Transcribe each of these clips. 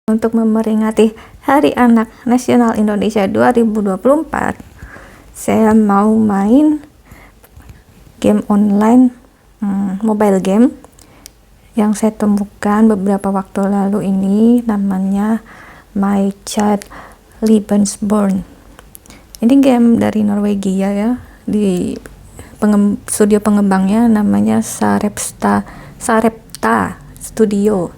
Untuk memperingati Hari Anak Nasional Indonesia 2024, saya mau main game online, mobile game yang saya temukan beberapa waktu lalu ini, namanya My Child Lebensborn. Ini game dari Norwegia ya, di studio pengembangnya namanya Sarepta Studio.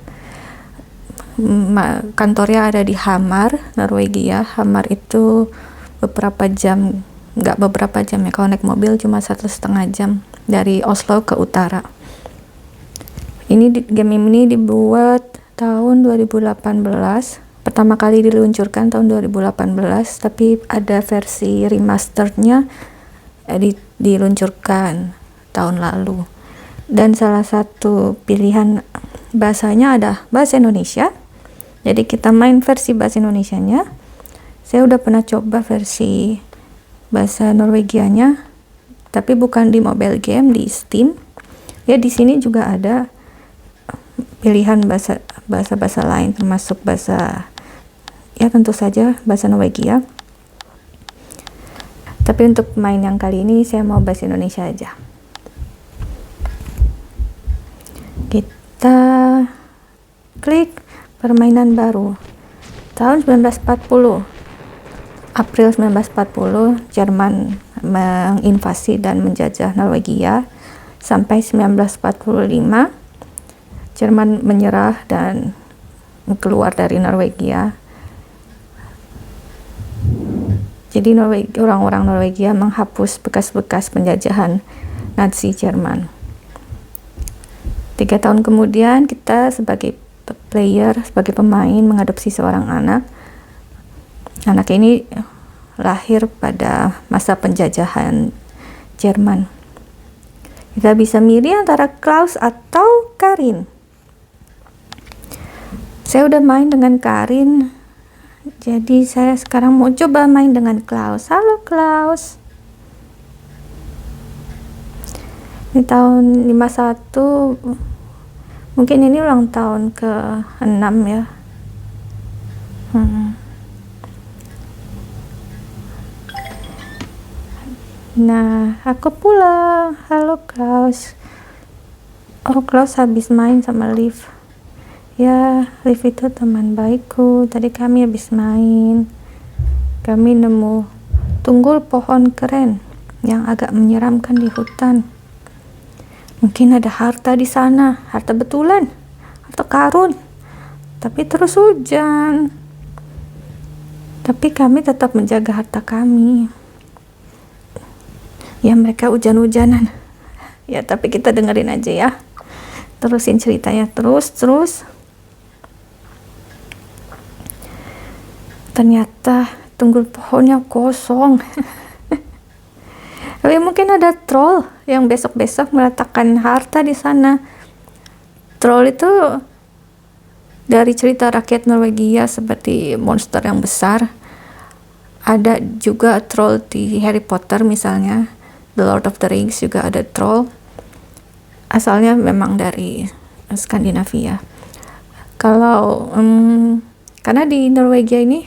Kantornya ada di Hamar, Norwegia. Hamar itu nggak beberapa jam ya, kalau naik mobil cuma 1,5 jam dari Oslo ke utara. Game ini dibuat tahun 2018, pertama kali diluncurkan tahun 2018, tapi ada versi remasternya diluncurkan tahun lalu. Dan salah satu pilihan bahasanya ada bahasa Indonesia. Jadi kita main versi bahasa Indonesianya. Saya udah pernah coba versi bahasa Norwegianya, tapi bukan di mobile game, di Steam. Ya, di sini juga ada pilihan bahasa lain, termasuk tentu saja bahasa Norwegia. Tapi untuk main yang kali ini saya mau bahasa Indonesia aja. Kita klik permainan baru. Tahun 1940, April 1940, Jerman menginvasi dan menjajah Norwegia. Sampai 1945, Jerman menyerah dan keluar dari Norwegia. Jadi orang-orang Norwegia menghapus bekas-bekas penjajahan Nazi Jerman. 3 tahun kemudian kita sebagai sebagai pemain mengadopsi seorang anak. Anak ini lahir pada masa penjajahan Jerman. Kita bisa milih antara Klaus atau Karin. Saya udah main dengan Karin, jadi saya sekarang mau coba main dengan Klaus. Halo Klaus. Ini tahun 51, mungkin ini ulang tahun ke-6 ya. Nah, aku pulang. Halo Klaus. Oh, Klaus habis main sama Liv. Ya, Liv itu teman baikku. Tadi kami habis main. Kami nemu tunggul pohon keren yang agak menyeramkan di hutan. Mungkin ada harta di sana, harta betulan, harta karun. Tapi terus hujan. Tapi kami tetap menjaga harta kami. Ya, mereka hujan-hujanan. Ya, tapi kita dengerin aja ya. Terusin ceritanya terus. Ternyata tunggul pohonnya kosong. Tapi mungkin ada troll yang besok-besok meletakkan harta di sana. Troll itu dari cerita rakyat Norwegia seperti monster yang besar. Ada juga troll di Harry Potter misalnya, The Lord of the Rings juga ada troll. Asalnya memang dari Skandinavia. Karena di Norwegia ini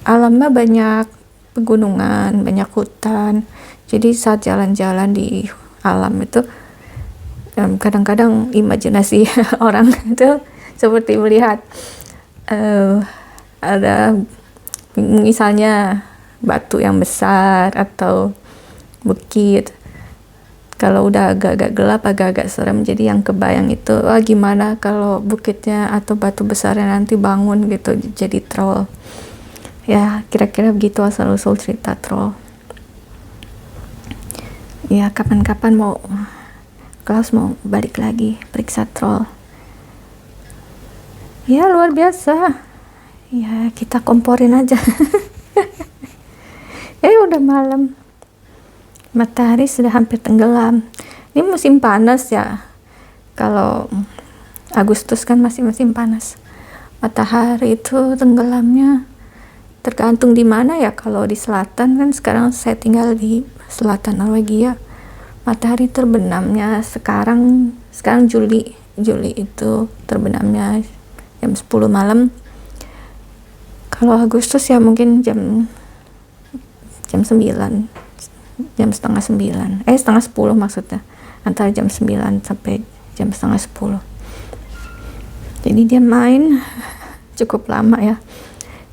alamnya banyak pegunungan, banyak hutan. Jadi saat jalan-jalan di alam itu kadang-kadang imajinasi orang itu seperti melihat ada misalnya batu yang besar atau bukit. Kalau udah agak-agak gelap, agak-agak serem, jadi yang kebayang itu gimana kalau bukitnya atau batu besarnya nanti bangun gitu jadi troll. Ya, kira-kira begitu asal-usul cerita troll. Ya, kapan-kapan Klaus mau balik lagi periksa troll. Ya, luar biasa. Ya, kita komporin aja. Udah malam. Matahari sudah hampir tenggelam. Ini musim panas ya. Kalau Agustus kan masih musim panas. Matahari itu tenggelamnya tergantung di mana ya. Kalau di selatan kan, sekarang saya tinggal di selatan Norwegia, matahari terbenamnya sekarang Juli itu terbenamnya jam 10 malam. Kalau Agustus ya mungkin jam 9, jam setengah 9, setengah 10 maksudnya, antara jam 9 sampai jam setengah 10. Jadi dia main cukup lama ya.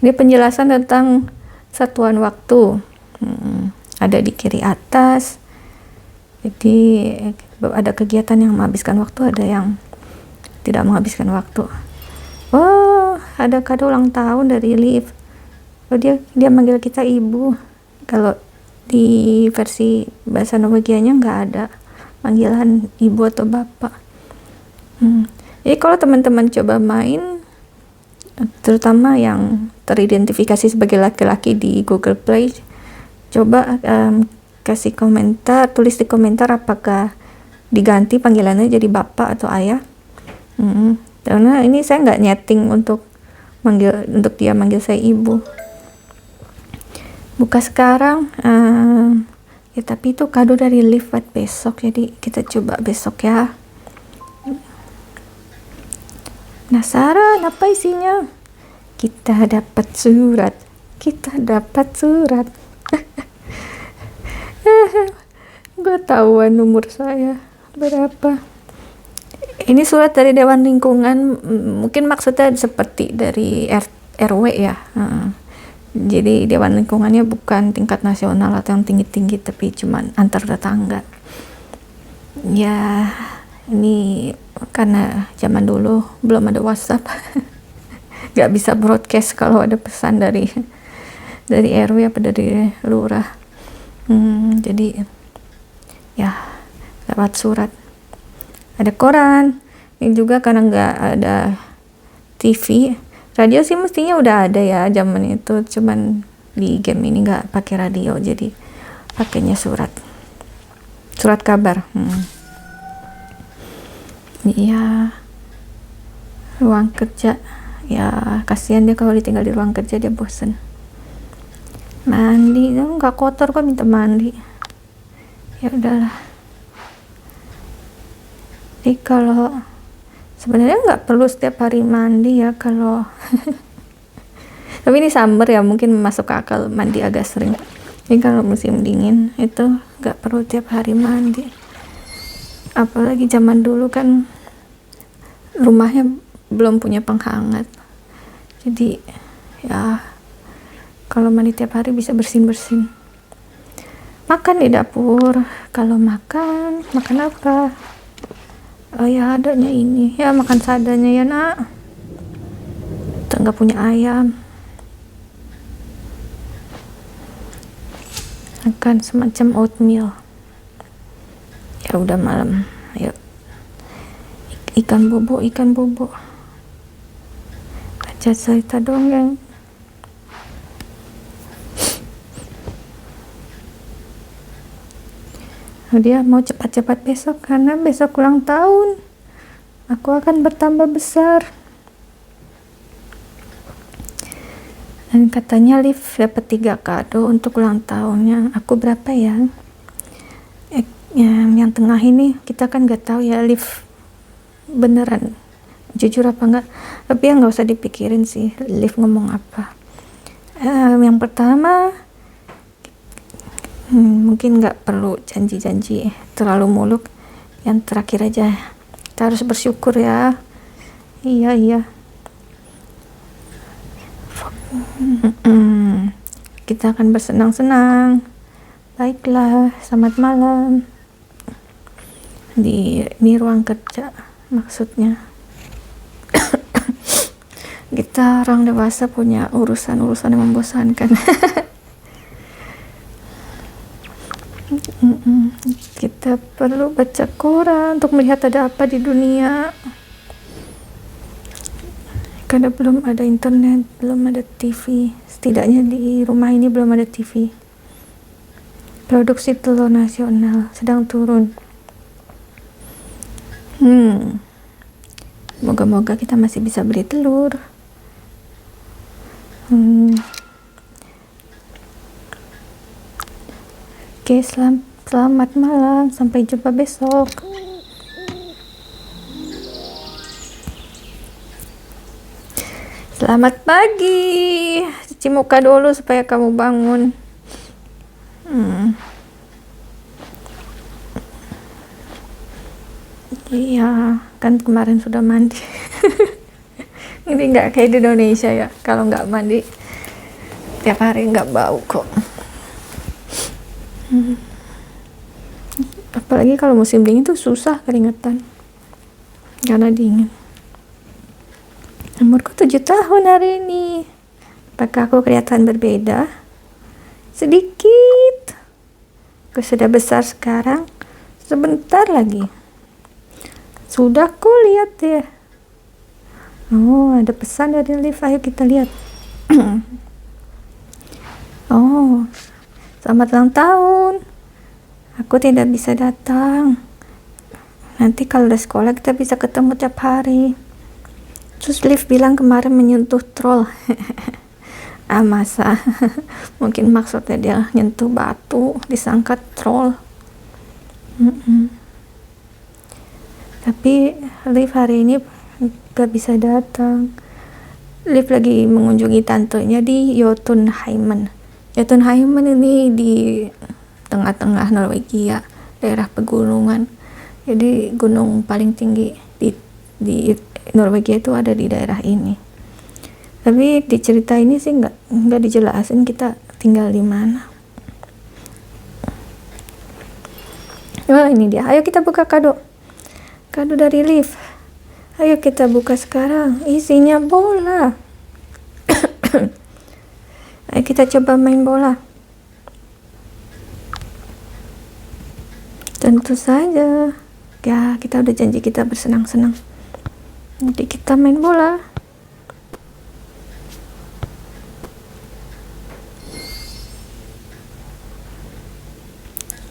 Ini penjelasan tentang satuan waktu, ada di kiri atas. Jadi ada kegiatan yang menghabiskan waktu, ada yang tidak menghabiskan waktu. Oh, ada kado ulang tahun dari Liv. Oh, dia manggil kita ibu. Kalau di versi bahasa Norwegianya nggak ada panggilan ibu atau bapak. Jadi kalau teman-teman coba main, terutama yang teridentifikasi sebagai laki-laki di Google Play, coba kasih komentar, tulis di komentar apakah diganti panggilannya jadi bapak atau ayah. Karena ini saya nggak nyeting untuk dia manggil saya ibu. Buka sekarang, ya tapi itu kado dari Liv buat besok, jadi kita coba besok ya. Penasaran apa isinya? Kita dapat surat. Gue tahuan umur saya berapa. Ini surat dari Dewan Lingkungan, mungkin maksudnya seperti dari RW ya. Jadi Dewan Lingkungannya bukan tingkat nasional atau yang tinggi-tinggi, tapi cuman antar tetangga. Ya, ini karena zaman dulu belum ada WhatsApp, nggak bisa broadcast kalau ada pesan dari RW apa dari lurah. Jadi ya lewat surat. Ada koran. Ini juga karena nggak ada TV. Radio sih mestinya udah ada ya zaman itu, cuman di game ini nggak pakai radio, jadi pakainya surat kabar. Iya, ruang kerja ya, kasihan dia kalau ditinggal di ruang kerja, dia bosen. Mandi nggak kotor kok, minta mandi. Ya udahlah. Jadi kalau sebenarnya nggak perlu setiap hari mandi ya kalau tapi ini summer ya, mungkin masuk akal mandi agak sering. Jadi kalau musim dingin itu nggak perlu tiap hari mandi. Apalagi zaman dulu kan rumahnya belum punya penghangat, jadi ya kalau mandi tiap hari bisa bersin. Makan di dapur, kalau makan apa? Oh ya, adanya ini ya, makan seadanya ya nak. Kita nggak punya ayam. Makan semacam oatmeal. Ya udah malam, ayo ikan bobo. Baca cerita dongeng. Dia mau cepat-cepat besok karena besok ulang tahun. Aku akan bertambah besar. Dan katanya Liv dapat 3 kado untuk ulang tahunnya. Aku berapa ya? Yang tengah ini kita kan nggak tahu ya Liv beneran jujur apa enggak. Tapi ya nggak usah dipikirin sih Liv ngomong apa. Yang pertama, mungkin nggak perlu janji terlalu muluk. Yang terakhir aja, kita harus bersyukur ya. Iya. Kita akan bersenang-senang. Baiklah, selamat malam. Di ruang kerja maksudnya. Kita orang dewasa punya urusan yang membosankan. Kita perlu baca koran untuk melihat ada apa di dunia. Karena belum ada internet, belum ada TV. Setidaknya di rumah ini belum ada TV. Produksi telur nasional sedang turun. Moga-moga kita masih bisa beli telur. Oke, selamat malam, sampai jumpa besok. Selamat pagi. Cuci muka dulu supaya kamu bangun. Iya, kan kemarin sudah mandi. Ini nggak kayak di Indonesia ya. Kalau nggak mandi tiap hari nggak bau kok. Apalagi kalau musim dingin tuh susah keringetan karena dingin. Umurku 7 tahun hari ini. Apakah aku kelihatan berbeda? Sedikit. Aku sudah besar sekarang. Sebentar lagi. Sudah ku lihat ya. Oh, ada pesan dari Liv. Ayo kita lihat. Oh, selamat ulang tahun. Aku tidak bisa datang. Nanti kalau udah sekolah kita bisa ketemu tiap hari. Terus Liv bilang kemarin menyentuh troll. Masa? Mungkin maksudnya dia nyentuh batu, disangka troll. Tapi Liv hari ini gak bisa datang. Liv lagi mengunjungi tantenya di Jotunheimen. Jotunheimen ini di tengah-tengah Norwegia, daerah pegunungan. Jadi gunung paling tinggi di Norwegia itu ada di daerah ini. Tapi di cerita ini sih nggak dijelasin kita tinggal di mana. Wah, ini dia. Ayo kita buka kado dari Liv. Ayo kita buka sekarang. Isinya bola. Ayo kita coba main bola. Tentu saja. Ya, kita udah janji kita bersenang-senang. Nanti kita main bola.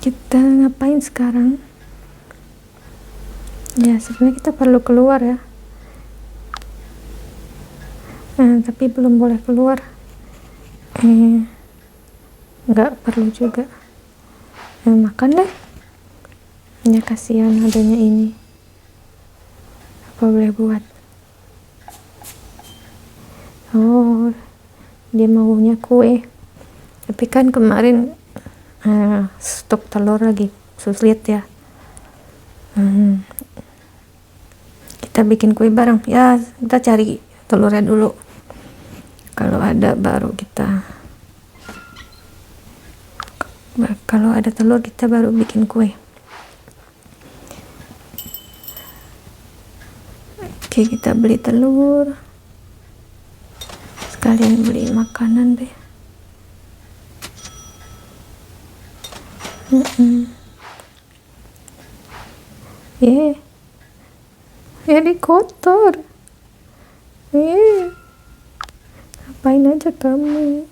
Kita ngapain sekarang? Ya, sebenarnya kita perlu keluar ya. Tapi belum boleh keluar. Nggak perlu juga. Makan deh. Ya, kasihan adanya ini. Apa boleh buat? Oh, dia maunya kue. Tapi kan kemarin stok telur lagi sulit ya. Kita bikin kue bareng ya. Kita cari telurnya dulu, kalau ada baru kita, kalau ada telur kita baru bikin kue. Oke, kita beli telur sekalian beli makanan deh. Jadi kotor. Ngapain aja kamu?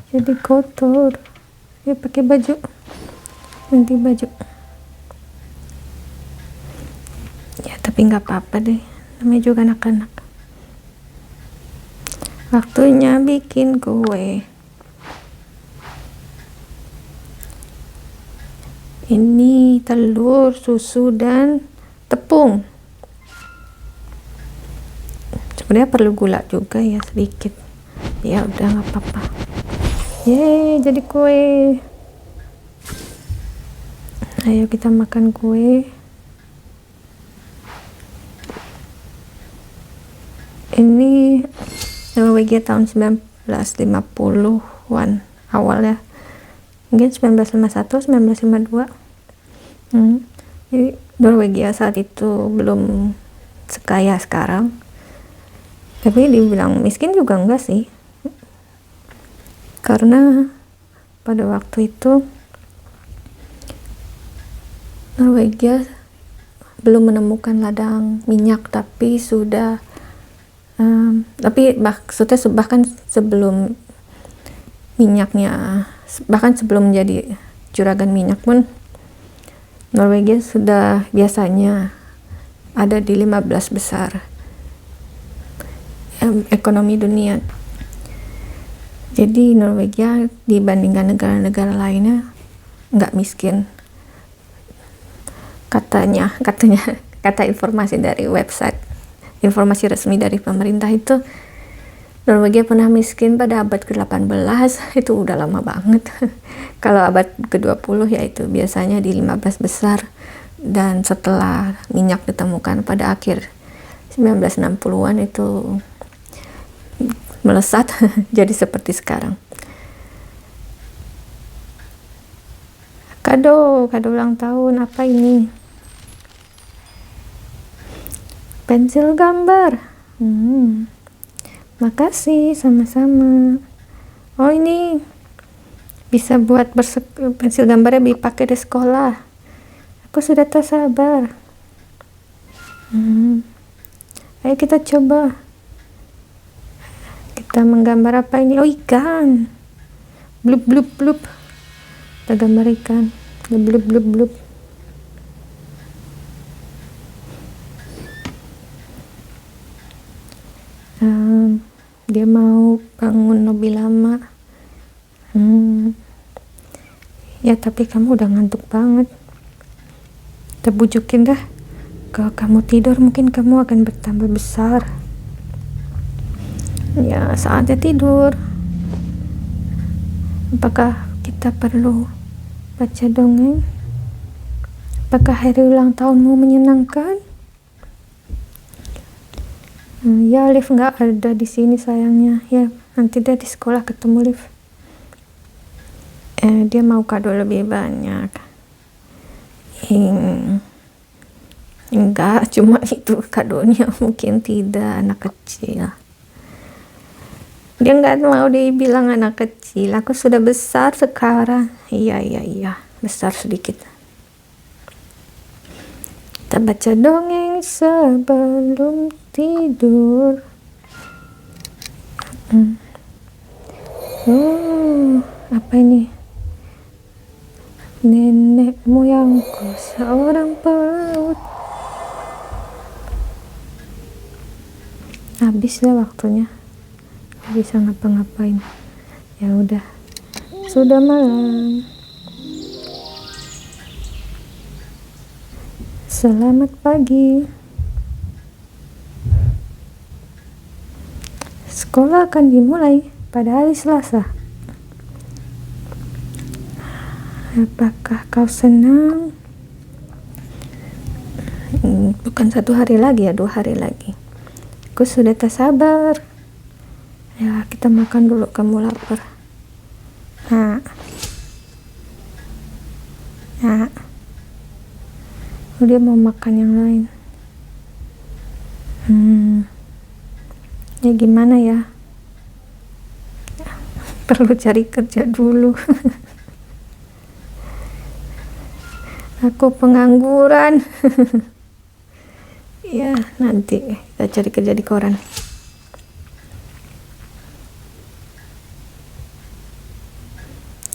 Jadi kotor. Pakai baju. Ganti baju. Ya, tapi nggak apa-apa deh. Namanya juga anak-anak. Waktunya bikin kue. Ini telur, susu, dan tepung. Sebenarnya perlu gula juga ya, sedikit. Ya udah, nggak apa-apa. Yeay, jadi kue. Ayo kita makan kue. Ini Norwegia tahun 1950-an awal ya. Mungkin 1951, 1952. Jadi Norwegia saat itu belum sekaya sekarang. Tapi dibilang miskin juga enggak sih. Karena pada waktu itu Norwegia belum menemukan ladang minyak, tapi sudah maksudnya bahkan sebelum minyaknya, bahkan sebelum menjadi juragan minyak pun Norwegia sudah biasanya ada di 15 besar ekonomi dunia. Jadi Norwegia dibandingkan negara-negara lainnya nggak miskin. Kata informasi dari website, informasi resmi dari pemerintah itu Norwegia pernah miskin pada abad ke-18, itu udah lama banget. Kalau abad ke-20 ya itu biasanya di 15 besar. Dan setelah minyak ditemukan pada akhir 1960-an itu melesat jadi seperti sekarang. Kado ulang tahun, apa ini? Pensil gambar. Makasih, sama-sama. Oh, ini bisa buat pensil gambarnya dipakai di sekolah. Aku sudah tak sabar. Ayo kita coba. Kita menggambar apa ini? Oh, ikan. Blub blub blub. Kita gambar ikan. Blub blub blub. Dia mau bangun lebih lama. Ya, tapi kamu udah ngantuk banget. Kita bujukin dah. Kalau kamu tidur mungkin kamu akan bertambah besar. Ya, saatnya tidur. Apakah kita perlu baca dongeng? Apakah hari ulang tahunmu menyenangkan? Ya, Liv nggak ada di sini sayangnya. Ya, nanti dia di sekolah ketemu Liv. Dia mau kado lebih banyak. Enggak, cuma itu kadonya, mungkin tidak, anak kecil. Dia nggak mau dibilang anak kecil. Aku sudah besar sekarang. Iya, besar sedikit. Kita baca dongeng sebelum tidur. Oh, apa ini? Nenek moyangku seorang pelaut. Habis ya waktunya. Gak bisa ngapa-ngapain. Ya udah. Sudah malam. Selamat pagi. Sekolah akan dimulai pada hari Selasa. Apakah kau senang? Bukan 1 hari lagi ya, 2 hari lagi. Aku sudah tak sabar. Ya, kita makan dulu, kamu lapar. Dia mau makan yang lain. Ya gimana ya? Perlu cari kerja dulu. Aku pengangguran. Ya, nanti kita cari kerja di koran.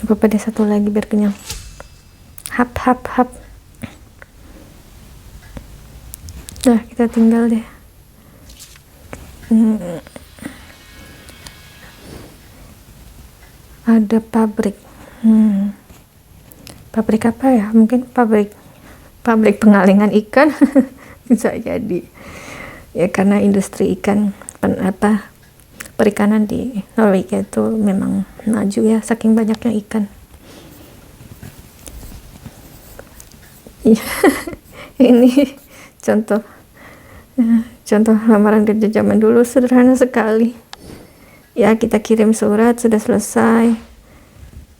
Apa pada satu lagi biar kenyang. Hap. Dah, kita tinggal deh. Ada pabrik. Pabrik apa ya? Mungkin pabrik pengalengan ikan. Bisa jadi. Ya, karena industri ikan perikanan di Norwegia itu memang maju ya, saking banyaknya ikan. Ini contoh lamaran kerja zaman dulu, sederhana sekali. Ya, kita kirim surat, sudah selesai.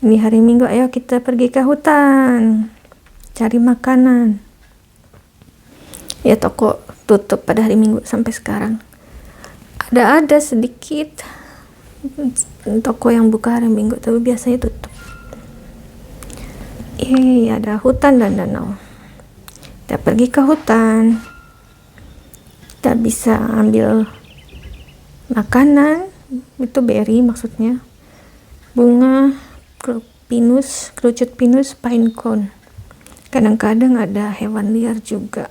Ini hari Minggu, ayo kita pergi ke hutan cari makanan. Ya, toko tutup pada hari Minggu sampai sekarang. Ada sedikit toko yang buka hari Minggu, tapi biasanya tutup. Ada hutan dan danau. Kita pergi ke hutan. Kita bisa ambil makanan, itu berry maksudnya, bunga, kerucut pinus, pine cone. Kadang-kadang ada hewan liar juga.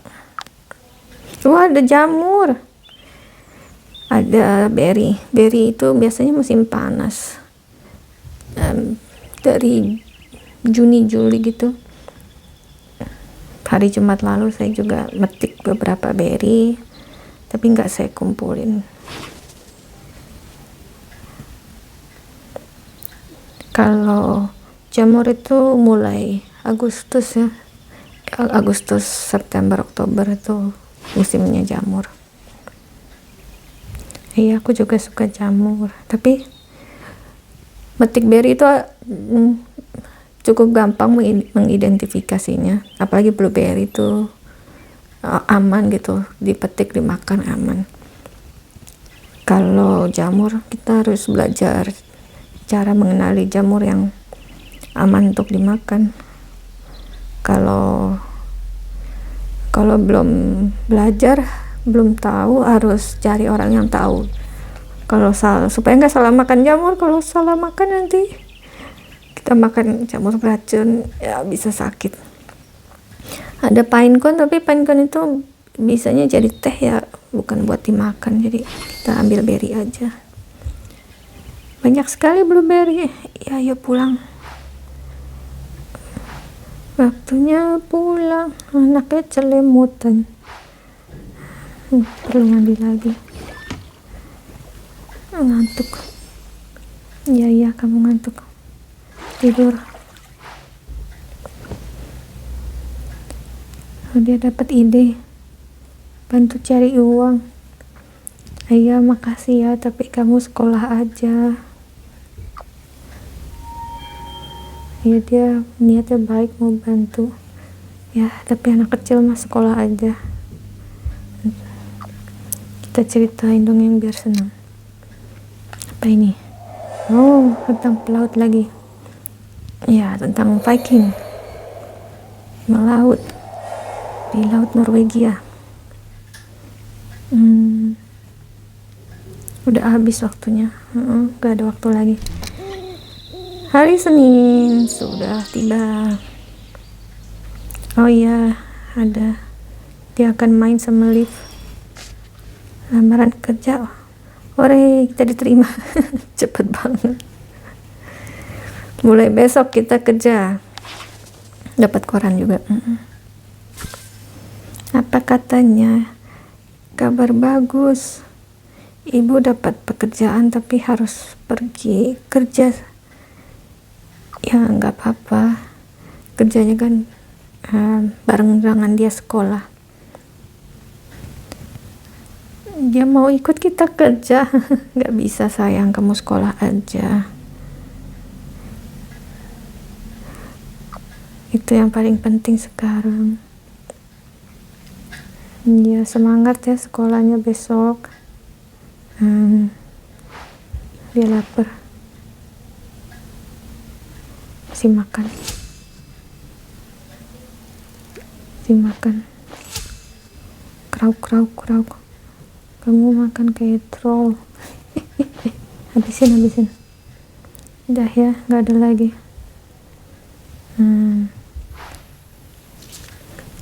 Ada jamur. Ada berry itu biasanya musim panas, dari Juni Juli gitu. Hari Jumat lalu saya juga metik beberapa berry, tapi nggak saya kumpulin. Kalau jamur itu mulai Agustus ya, Agustus, September, Oktober itu musimnya jamur. Iya, aku juga suka jamur, tapi metik beri itu cukup gampang mengidentifikasinya, apalagi blueberry itu aman gitu, dipetik dimakan aman. Kalau jamur kita harus belajar cara mengenali jamur yang aman untuk dimakan. Kalau belum belajar, belum tahu, harus cari orang yang tahu. Kalau supaya nggak salah makan jamur. Kalau salah makan nanti kita makan jamur beracun, ya bisa sakit. Ada pine cone, tapi pine cone itu bisanya jadi teh ya, bukan buat dimakan, jadi kita ambil beri aja. Banyak sekali blueberry. Ya, ayo pulang, waktunya pulang. Anaknya celemutan, perlu mandi lagi. Ngantuk. Iya, kamu ngantuk, tidur. Dia dapat ide, bantu cari uang. Iya, makasih ya, tapi kamu sekolah aja. Ya, dia niatnya baik mau bantu ya, tapi anak kecil mah sekolah aja. Kita ceritain dongeng biar senang. Apa ini? Oh, tentang pelaut lagi ya, tentang Viking melaut di laut Norwegia. Udah habis waktunya, gak ada waktu lagi. Hari Senin sudah tiba. Oh iya, dia akan main sama Liv. Lamaran kerja, ore, kita diterima. Cepet banget. Mulai besok kita kerja, dapat koran juga. Apa katanya? Kabar bagus, ibu dapat pekerjaan tapi harus pergi kerja. Ya nggak apa-apa, kerjanya kan bareng dengan dia sekolah. Dia mau ikut kita kerja. Nggak bisa sayang, kamu sekolah aja. Itu yang paling penting sekarang. Ya, semangat ya sekolahnya besok. Dia lapar, kasih makan. Krauk. Kamu makan kayak troll. habisin. Udah ya, nggak ada lagi.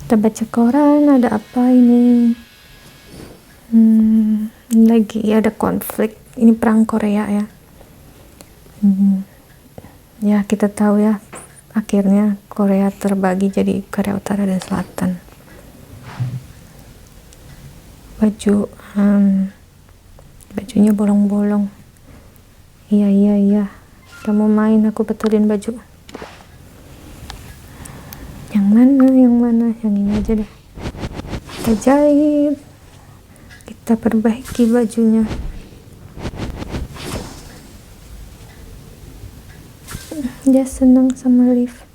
Kita baca koran, ada apa ini? Lagi ada konflik, ini perang Korea ya. Ya, kita tahu ya, akhirnya Korea terbagi jadi Korea Utara dan Selatan. Bajunya bolong-bolong. Iya, kamu main, aku betulin baju. Yang mana? Yang ini aja deh. Kita jahit, kita perbaiki bajunya. Dia senang sama Liv.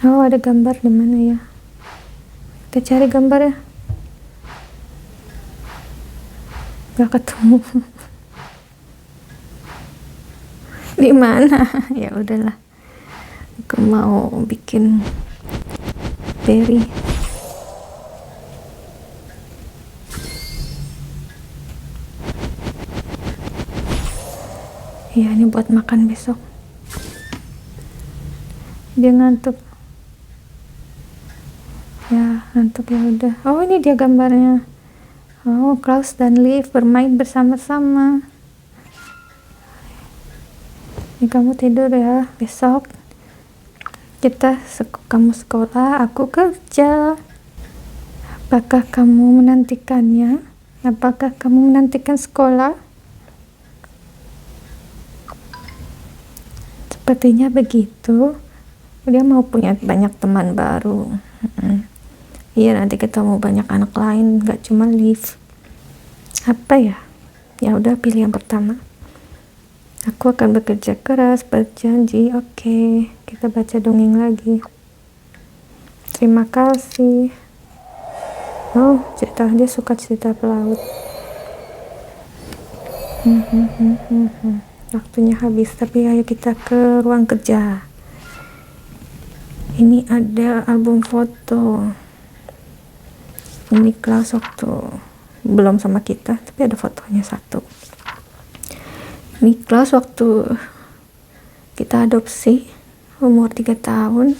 Oh, ada gambar di mana ya? Kita cari gambar ya. Gak ketemu. Di mana? Ya udahlah. Aku mau bikin beri. Ya, ini buat makan besok. Dia ngantuk. Ya, ngantuk ya udah. Oh, ini dia gambarnya. Oh, Klaus dan Liv bermain bersama-sama. Ini kamu tidur ya. Besok kamu sekolah, aku kerja. Apakah kamu menantikannya? Apakah kamu menantikan sekolah? Sepertinya begitu. Dia mau punya banyak teman baru. Iya, nanti ketemu banyak anak lain, gak cuma Liv. Apa ya? Ya udah, pilih yang pertama. Aku akan bekerja keras, berjanji. Oke, kita baca dongeng lagi. Terima kasih. Oh, cerita, dia suka cerita pelaut. Waktunya habis, tapi ayo kita ke ruang kerja. Ini ada album foto. Ini kelas waktu belum sama kita, tapi ada fotonya satu. Ini kelas waktu kita adopsi, umur 3 tahun.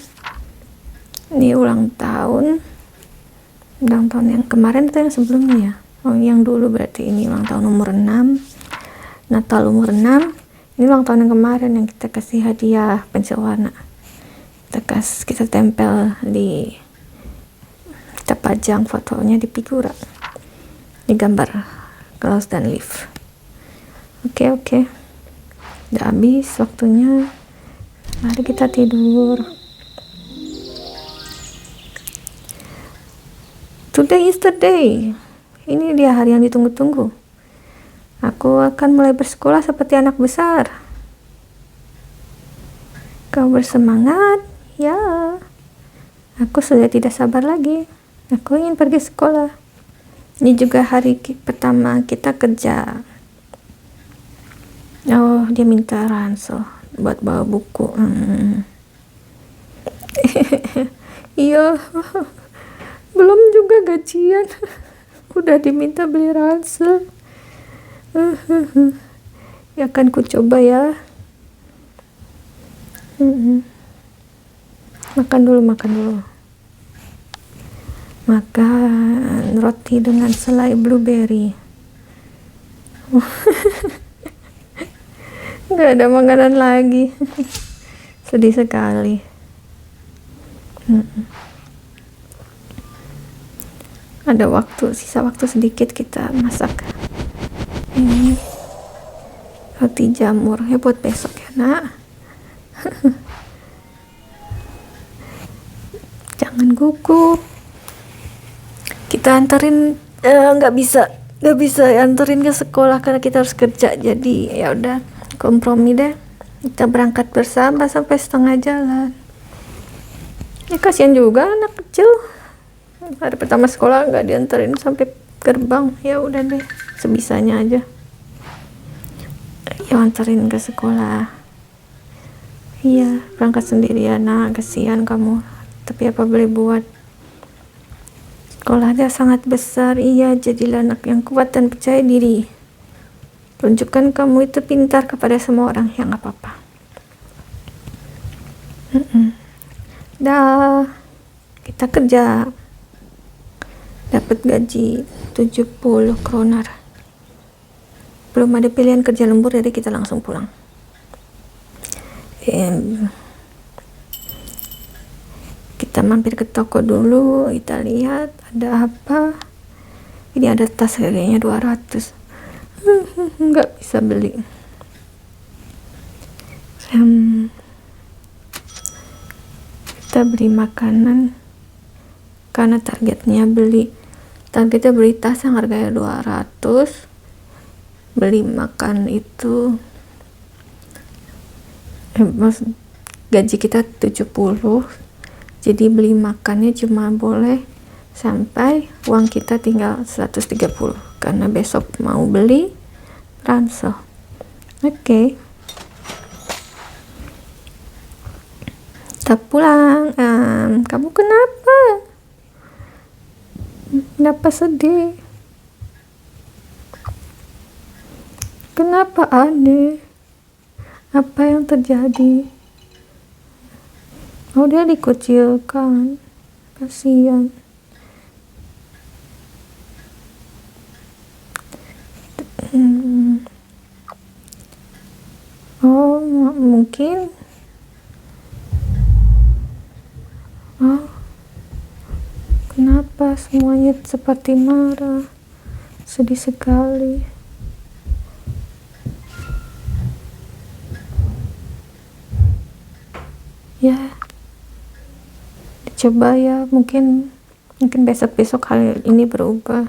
Ini ulang tahun yang kemarin atau yang sebelumnya ya? Oh, yang dulu berarti ini ulang tahun umur 6, Natal umur 6. Ini ulang tahun yang kemarin yang kita kasih hadiah pensil warna. Kita tempel kita pajang fotonya di figura, di gambar Klaus dan Liv. Oke, udah habis waktunya, mari kita tidur. Today is the day. Ini dia hari yang ditunggu-tunggu. Aku akan mulai bersekolah seperti anak besar. Kau bersemangat? Ya. Aku sudah tidak sabar lagi. Aku ingin pergi sekolah. Ini juga hari pertama kita kerja. Oh, dia minta ransel buat bawa buku. Iya. Belum juga gajian. Udah diminta beli ransel. Ya kan, ku coba ya. Makan dulu. Makan roti dengan selai blueberry. Nggak ada makanan lagi. Sedih sekali. Ada sisa waktu sedikit, kita masak ini roti jamur ya buat besok ya nak. Jangan gugup. Kita anterin, nggak bisa anterin ke sekolah karena kita harus kerja, jadi ya udah kompromi deh, kita berangkat bersama sampai setengah jalan. Ya kasihan juga anak kecil, hari pertama sekolah nggak dianterin sampai gerbang. Ya udah deh, sebisanya aja ya anterin ke sekolah. Iya, berangkat sendirian nak, kasihan kamu, tapi apa boleh buat. Sekolah dia sangat besar. Iya, jadilah anak yang kuat dan percaya diri. Tunjukkan kamu itu pintar kepada semua orang. Ya nggak apa-apa. Dah, kita kerja. Dapat gaji 70 kroner. Belum ada pilihan kerja lembur, jadi kita langsung pulang. Kita mampir ke toko dulu, kita lihat ada apa. Ini ada tas harganya 200. Nggak bisa beli. Kita beli makanan karena targetnya beli tas yang harganya 200. Beli makan itu gaji kita 70, jadi beli makannya cuma boleh sampai uang kita tinggal 130 karena besok mau beli ransel. Oke. Kita pulang. Kamu kenapa sedih? Kenapa aneh? Apa yang terjadi? Oh, dia dikucilkan. Kasihan. Oh, mungkin. Oh, kenapa semuanya seperti marah? Sedih sekali. Ya, coba ya, mungkin besok hal ini berubah.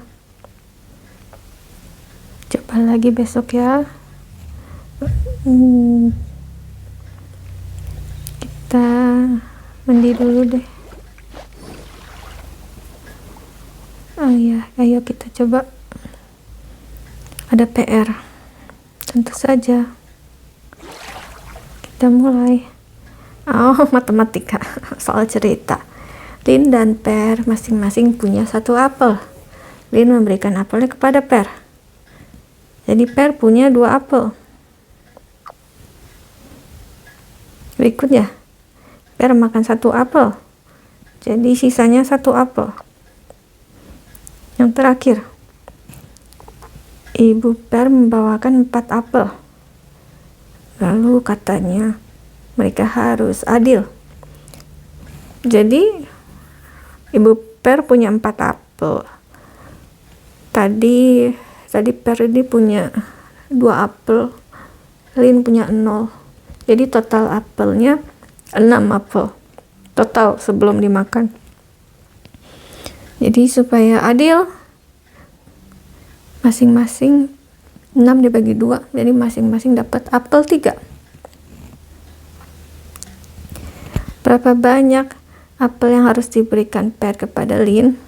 Coba lagi besok ya. Kita mandi dulu deh. Oh iya, ayo kita coba. Ada PR, tentu saja. Kita mulai. Matematika. Soal cerita. Lin dan Per masing-masing punya 1 apel. Lin memberikan apelnya kepada Per. Jadi Per punya 2 apel. Berikutnya, Per makan 1 apel. Jadi sisanya 1 apel. Yang terakhir, Ibu Per membawakan 4 apel. Lalu katanya, mereka harus adil. Jadi, Ibu Per punya 4 apel. Tadi Per ini punya 2 apel. Lin punya 0. Jadi total apelnya 6 apel. Total sebelum dimakan. Jadi supaya adil, masing-masing 6 dibagi 2. Jadi masing-masing dapat apel 3. Berapa banyak apel yang harus diberikan Per kepada Lin?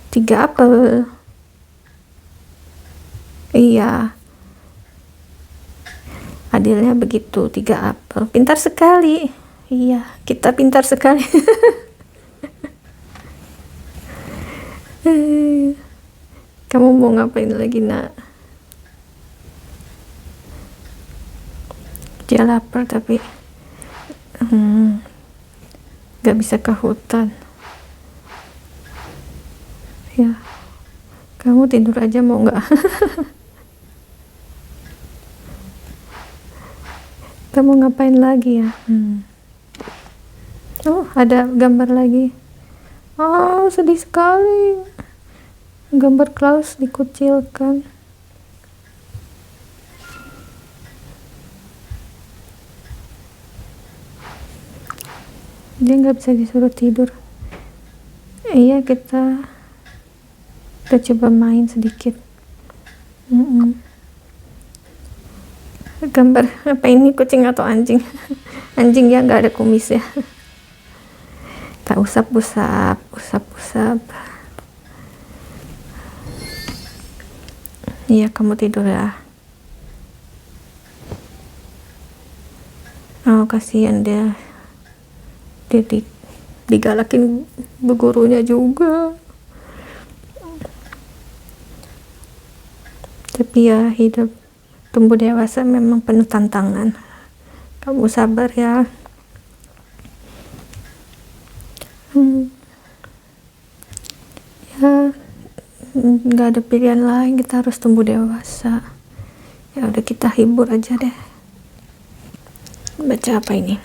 3 apel. Iya, adilnya begitu, 3 apel. Pintar sekali. Iya, kita pintar sekali. Kamu mau ngapain lagi, Nak? Dia lapar tapi gak bisa ke hutan. Ya, kamu tidur aja mau nggak? Kamu ngapain lagi ya? Oh, ada gambar lagi. Sedih sekali. Gambar Klaus dikucilkan. Dia nggak bisa disuruh tidur. Iya, kita coba main sedikit. Gambar apa ini, kucing atau anjing? Anjing ya, nggak ada kumis ya. Tak usap-usap. Iya, kamu tidur ya. Kasihan dia digalakin bu gurunya juga. Tapi ya, hidup tumbuh dewasa memang penuh tantangan. Kamu sabar ya. Ya, nggak ada pilihan lain, kita harus tumbuh dewasa. Ya udah, kita hibur aja deh. Baca apa ini?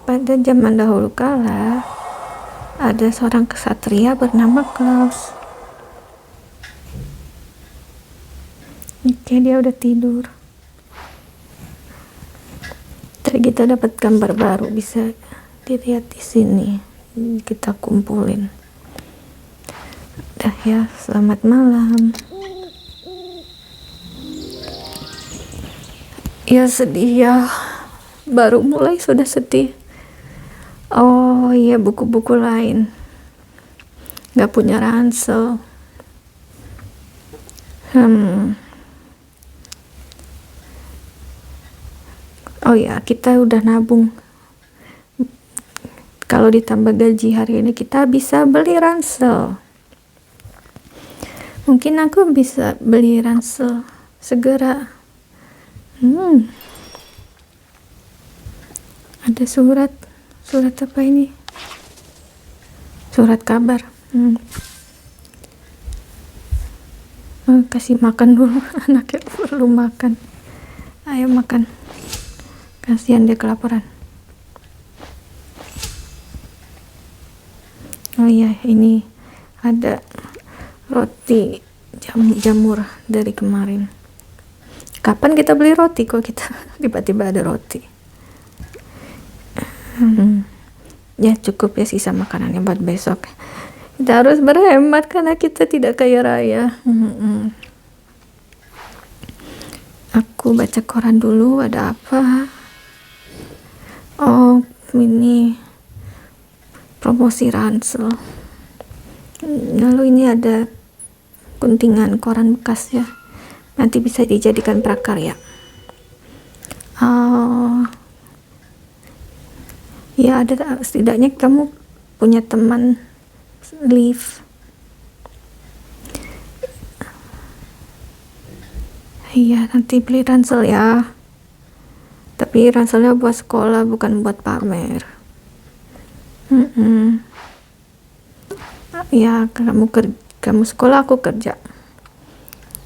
Pada zaman dahulu kala ada seorang ksatria bernama Klaus. Oke, dia udah tidur. Tadi kita dapat gambar baru, bisa dilihat di sini. Kita kumpulin. Udah ya, selamat malam. Ya, sedih ya. Baru mulai sudah sedih. Oh iya, buku-buku lain. Gak punya ransel. Oh ya, kita udah nabung. Kalau ditambah gaji hari ini, kita bisa beli ransel. Mungkin aku bisa beli ransel segera. Ada surat apa ini? Surat kabar. Kasih makan dulu. Anaknya perlu makan. Ayo makan. Kasihan dia kelaparan. Oh iya, ini ada roti jamur dari kemarin. Kapan kita beli roti kok kita tiba-tiba ada roti. Ya cukup ya sisa makanannya buat besok. Kita harus berhemat karena kita tidak kaya raya. Aku baca koran dulu, ada apa? Oh, ini promosi ransel. Lalu ini ada guntingan koran bekas ya, nanti bisa dijadikan prakarya. Ya ada, setidaknya kamu punya teman live. Iya, nanti beli ransel ya, tapi ranselnya buat sekolah bukan buat pamer. Ya kamu sekolah, aku kerja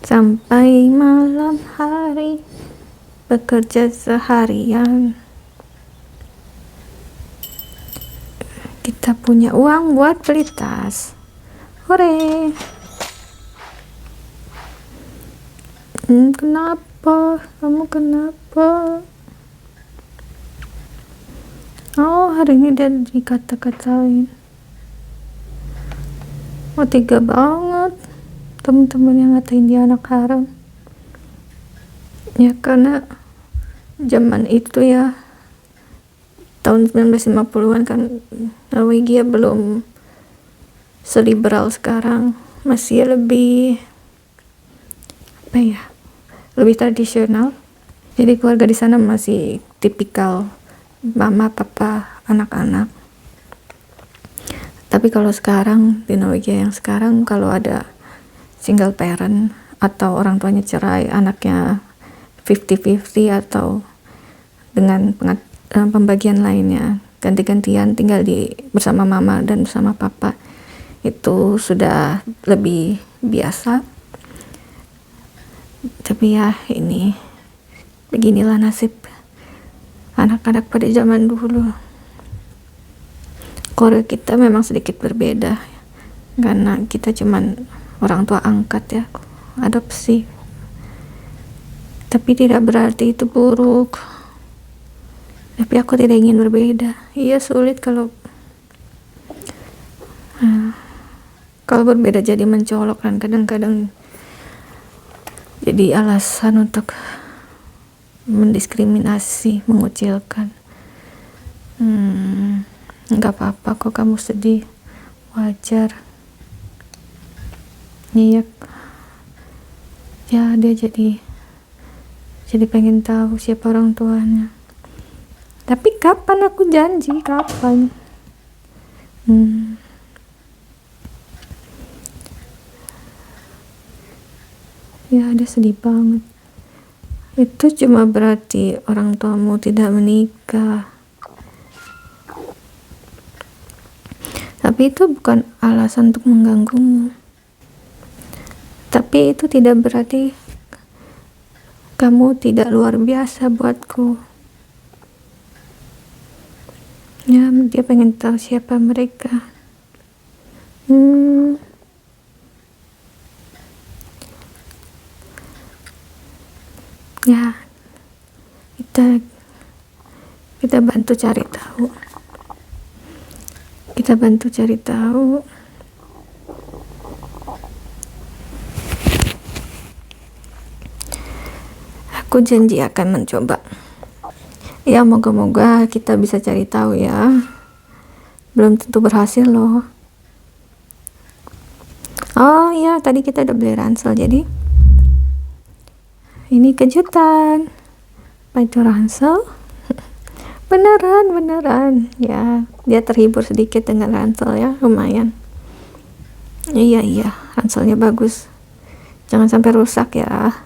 sampai malam hari, bekerja seharian. Kita punya uang buat beli tas. Hore. Kenapa? Kamu kenapa? Oh, hari ini dia dikata-katain. Oh, tega banget temen-temen yang ngatain dia anak haram. Ya karena zaman itu ya, tahun 1950-an kan Norwegia belum seliberal sekarang, masih lebih lebih tradisional. Jadi keluarga di sana masih tipikal mama, papa, anak-anak. Tapi kalau sekarang di Norwegia yang sekarang, kalau ada single parent atau orang tuanya cerai, anaknya 50-50 atau dengan pembagian lainnya, ganti-gantian tinggal bersama mama dan bersama papa, itu sudah lebih biasa. Tapi ya ini beginilah nasib anak-anak pada zaman dulu. Korea kita memang sedikit berbeda karena kita cuman orang tua angkat ya, adopsi. Tapi tidak berarti itu buruk. Tapi aku tidak ingin berbeda. Iya, sulit kalau berbeda jadi mencolok dan kadang-kadang jadi alasan untuk mendiskriminasi, mengucilkan. Nggak apa-apa kok kamu sedih, wajar. Iya ya, dia jadi pengen tahu siapa orang tuanya. Tapi kapan, aku janji kapan. Ya dia sedih banget. Itu cuma berarti orang tuamu tidak menikah. Tapi itu bukan alasan untuk mengganggumu. Tapi itu tidak berarti kamu tidak luar biasa buatku. Ya, dia pengen tahu siapa mereka. Ya, kita bantu cari tahu. Aku janji akan mencoba. Ya, moga-moga kita bisa cari tahu ya. Belum tentu berhasil loh. Oh ya, tadi kita udah beli ransel, jadi ini kejutan. Apa itu ransel? Beneran ya, dia terhibur sedikit dengan ransel ya, lumayan. Iya, ranselnya bagus, jangan sampai rusak ya.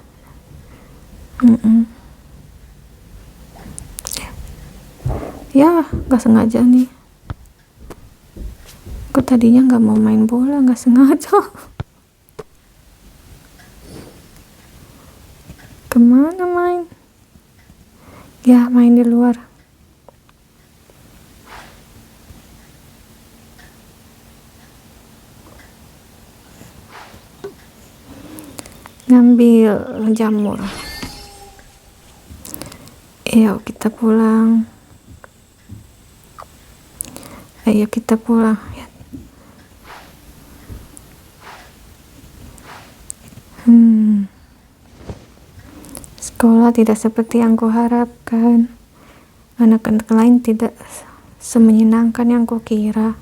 Ya, gak sengaja nih, aku tadinya gak mau main bola, gak sengaja. Kemana main? Ya, main di luar. Ngambil jamur. Ayo kita pulang. Ayo kita pulang. Sekolah tidak seperti yang kuharapkan. Anak-anak lain tidak semenyenangkan yang kukira.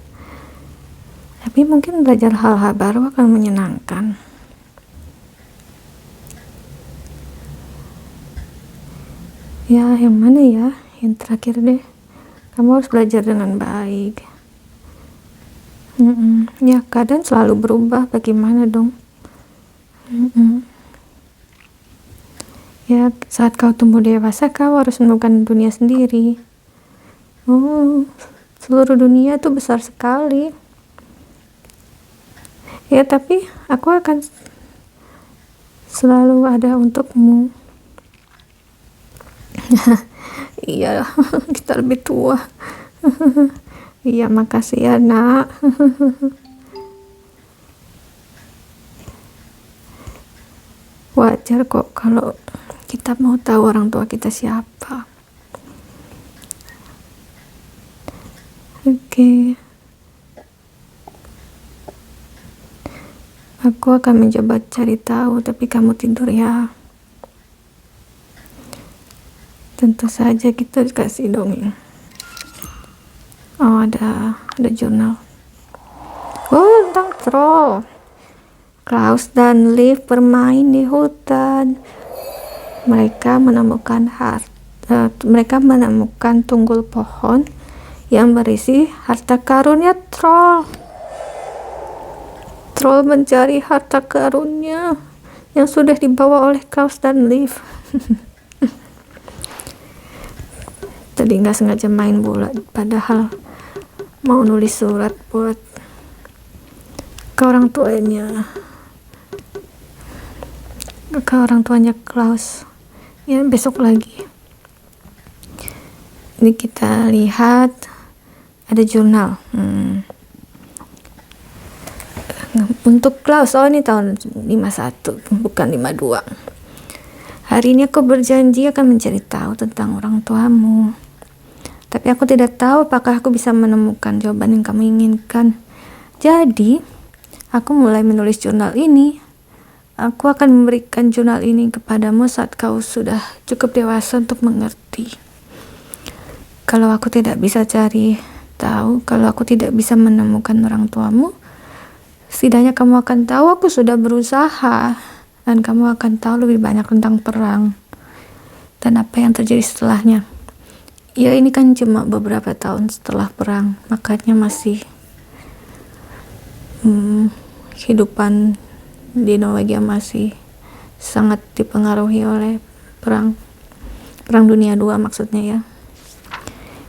Tapi mungkin belajar hal-hal baru akan menyenangkan. Ya, yang mana ya? Yang terakhir deh. Kamu harus belajar dengan baik. Ya, keadaan selalu berubah. Bagaimana dong? Ya, saat kau tumbuh dewasa, kau harus menemukan dunia sendiri. Seluruh dunia tuh besar sekali. Ya, tapi aku akan selalu ada untukmu. Iya, kita lebih tua. Iya, makasih ya nak. Wajar kok kalau kita mau tahu orang tua kita siapa. Oke. Aku akan mencoba cari tahu, tapi kamu tidur ya. Tentu saja kita kasih dongeng. Oh, ada jurnal. Oh, tentang troll. Klaus dan Liv bermain di hutan. Mereka menemukan tunggul pohon yang berisi harta karunnya troll. Troll mencari harta karunnya yang sudah dibawa oleh Klaus dan Liv. Tadi nggak sengaja main bola, padahal mau nulis surat buat ke orang tuanya Klaus. Ya, besok lagi. Ini kita lihat ada jurnal. Untuk Klaus, ini tahun 51 bukan 52. Hari ini aku berjanji akan mencari tahu tentang orang tuamu. Tapi aku tidak tahu apakah aku bisa menemukan jawaban yang kamu inginkan. Jadi, aku mulai menulis jurnal ini. Aku akan memberikan jurnal ini kepadamu saat kau sudah cukup dewasa untuk mengerti. Kalau aku tidak bisa cari tahu, kalau aku tidak bisa menemukan orang tuamu, setidaknya kamu akan tahu aku sudah berusaha. Dan kamu akan tahu lebih banyak tentang perang. Dan apa yang terjadi setelahnya. Ya, ini kan cuma beberapa tahun setelah perang, makanya masih kehidupan di Norwegia masih sangat dipengaruhi oleh perang dunia II maksudnya ya.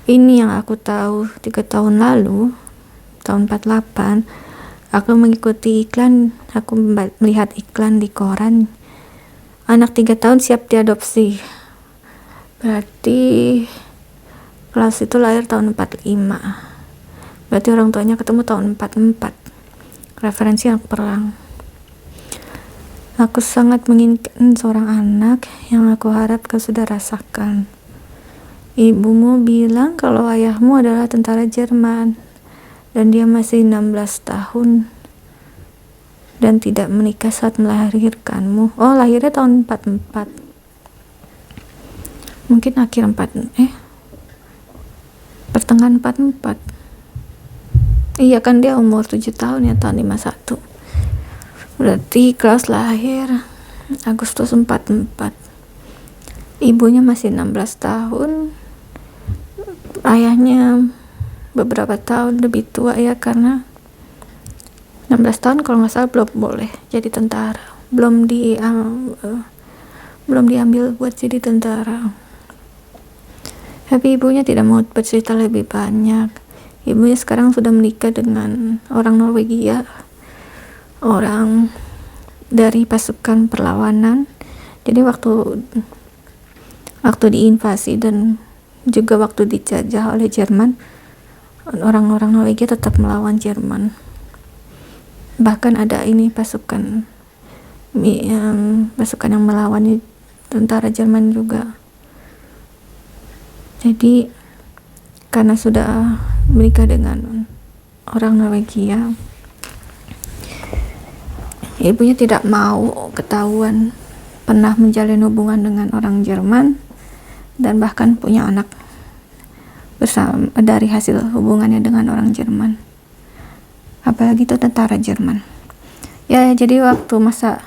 Ini yang aku tahu 3 tahun lalu, tahun 48, aku mengikuti iklan, aku melihat iklan di koran, anak 3 tahun siap diadopsi. Berarti Klaus itu lahir tahun 45. Berarti orang tuanya ketemu tahun 44. Referensi anak perang. Aku sangat menginginkan seorang anak yang aku harap kau sudah rasakan. Ibumu bilang kalau ayahmu adalah tentara Jerman dan dia masih 16 tahun dan tidak menikah saat melahirkanmu. Oh, lahirnya tahun 44. Mungkin akhir pertengahan 44. Iya kan, dia umur 7 tahun ya, tahun 51. Berarti Klaus lahir Agustus 44. Ibunya masih 16 tahun. Ayahnya beberapa tahun lebih tua ya, karena 16 tahun kalau nggak salah belum boleh jadi tentara. Belum diambil buat jadi tentara. Tapi ibunya tidak mau bercerita lebih banyak. Ibunya sekarang sudah menikah dengan orang Norwegia, orang dari pasukan perlawanan. Jadi waktu diinvasi dan juga waktu dijajah oleh Jerman, orang-orang Norwegia tetap melawan Jerman. Bahkan ada pasukan yang melawan tentara Jerman juga. Jadi karena sudah menikah dengan orang Norwegia, ibunya tidak mau ketahuan pernah menjalin hubungan dengan orang Jerman dan bahkan punya anak bersama dari hasil hubungannya dengan orang Jerman, apalagi itu tentara Jerman. Ya, jadi waktu masa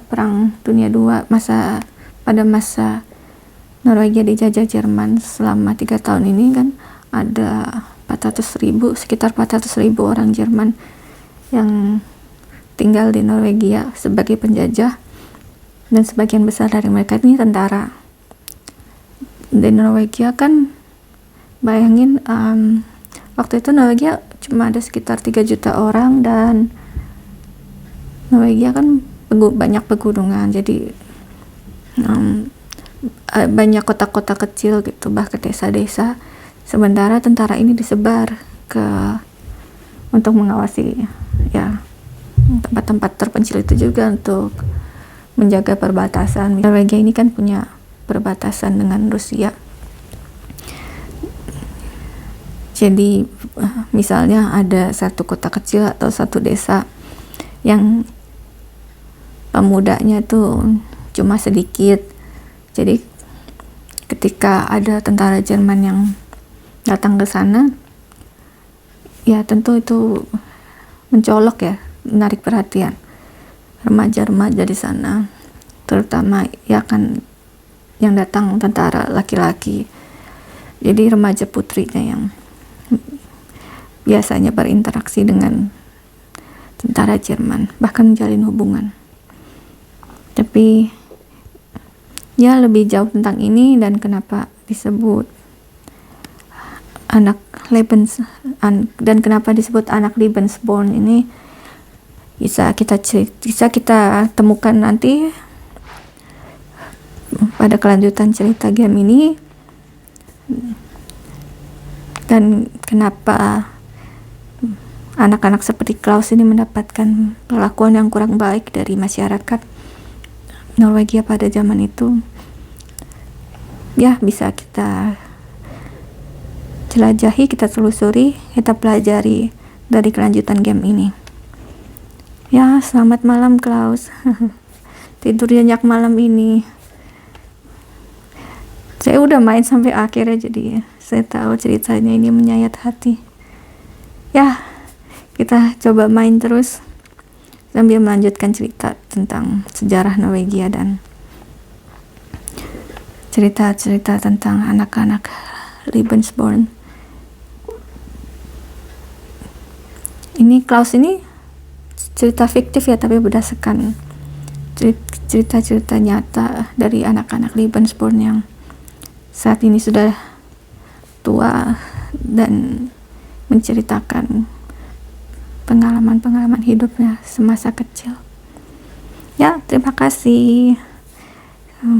Perang Dunia II, pada masa Norwegia dijajah Jerman selama 3 tahun ini kan ada sekitar 400.000 orang Jerman yang tinggal di Norwegia sebagai penjajah, dan sebagian besar dari mereka ini tentara. Di Norwegia kan, bayangin, waktu itu Norwegia cuma ada sekitar 3 juta orang, dan Norwegia kan banyak pegunungan, jadi banyak kota-kota kecil gitu, bahkan desa-desa. Sementara tentara ini disebar untuk mengawasi ya tempat-tempat terpencil itu juga untuk menjaga perbatasan. Norwegia ini kan punya perbatasan dengan Rusia. Jadi misalnya ada satu kota kecil atau satu desa yang pemudanya tuh cuma sedikit. Jadi ketika ada tentara Jerman yang datang ke sana, ya tentu itu mencolok ya, menarik perhatian remaja-remaja di sana, terutama ya kan yang datang tentara laki-laki. Jadi remaja putrinya yang biasanya berinteraksi dengan tentara Jerman, bahkan menjalin hubungan. Tapi ya lebih jauh tentang ini dan kenapa disebut anak Lebensborn ini bisa kita temukan nanti pada kelanjutan cerita game ini, dan kenapa anak-anak seperti Klaus ini mendapatkan perlakuan yang kurang baik dari masyarakat Norwegia pada zaman itu. Ya, bisa kita jelajahi, kita telusuri, kita pelajari dari kelanjutan game ini. Ya, selamat malam Klaus. Tidur nyenyak malam ini. Saya udah main sampai akhirnya, jadi saya tahu ceritanya ini menyayat hati. Ya, kita coba main terus sambil melanjutkan cerita tentang sejarah Norwegia dan cerita-cerita tentang anak-anak Lebensborn. Ini Klaus ini cerita fiktif ya, tapi berdasarkan cerita-cerita nyata dari anak-anak Lebensborn yang saat ini sudah tua dan menceritakan pengalaman-pengalaman hidupnya semasa kecil. Ya, terima kasih.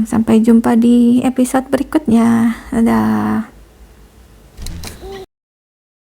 Sampai jumpa di episode berikutnya. Dadah.